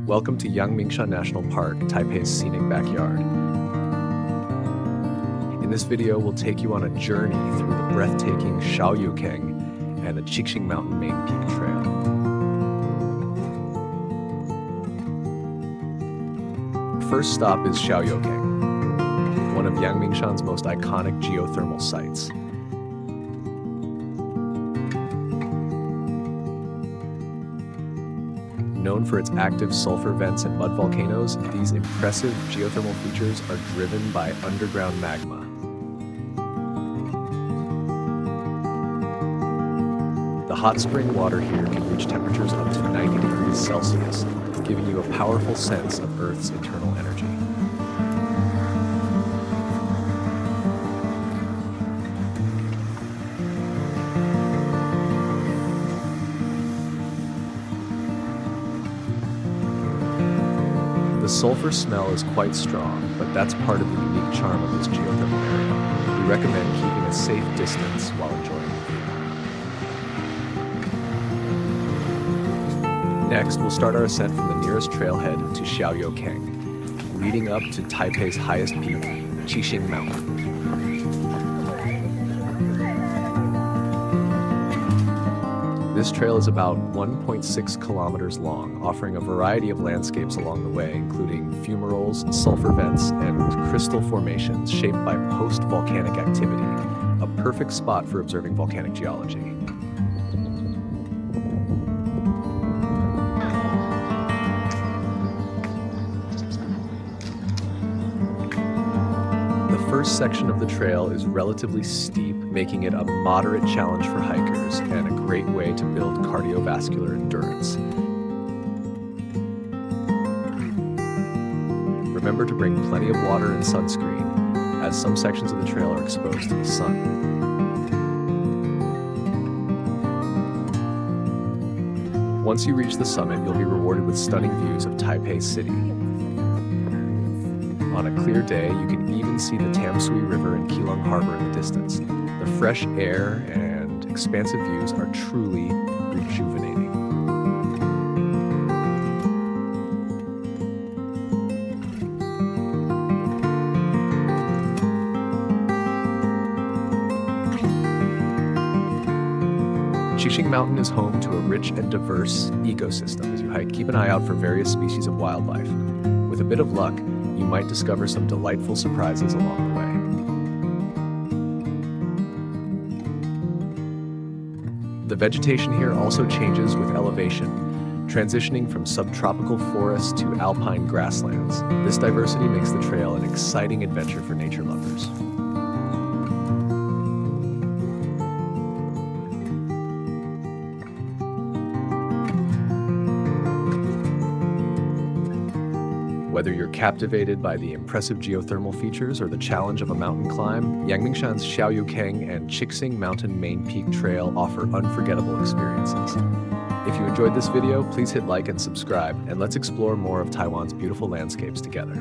Welcome to Yangmingshan National Park, Taipei's scenic backyard. In this video, we'll take you on a journey through the breathtaking Xiaoyoukeng and the Qixing Mountain main peak trail. First stop is Xiaoyoukeng, one of Yangmingshan's most iconic geothermal sites. Known for its active sulfur vents and mud volcanoes, these impressive geothermal features are driven by underground magma. The hot spring water here can reach temperatures up to 90 degrees Celsius, giving you a powerful sense of Earth's internal energy. The sulfur smell is quite strong, but that's part of the unique charm of this geothermal area. We recommend keeping a safe distance while enjoying the view. Next, we'll start our ascent from the nearest trailhead to Xiaoyoukeng, leading up to Taipei's highest peak, Qixing Mountain. This trail is about 1.6 kilometers long, offering a variety of landscapes along the way, including fumaroles, sulfur vents, and crystal formations shaped by post-volcanic activity, a perfect spot for observing volcanic geology. The first section of the trail is relatively steep, making it a moderate challenge for hikers and a great way to build cardiovascular endurance. Remember to bring plenty of water and sunscreen, as some sections of the trail are exposed to the sun. Once you reach the summit, you'll be rewarded with stunning views of Taipei City. On a clear day, you can even see the Tamsui River and Keelung Harbor in the distance. The fresh air and expansive views are truly rejuvenating. Qixing Mountain is home to a rich and diverse ecosystem. As you hike, keep an eye out for various species of wildlife. With a bit of luck, you might discover some delightful surprises along the way. The vegetation here also changes with elevation, transitioning from subtropical forests to alpine grasslands. This diversity makes the trail an exciting adventure for nature lovers. Whether you're captivated by the impressive geothermal features or the challenge of a mountain climb, Yangmingshan's Xiaoyoukeng and Qixing Mountain Main Peak Trail offer unforgettable experiences. If you enjoyed this video, please hit like and subscribe, and let's explore more of Taiwan's beautiful landscapes together.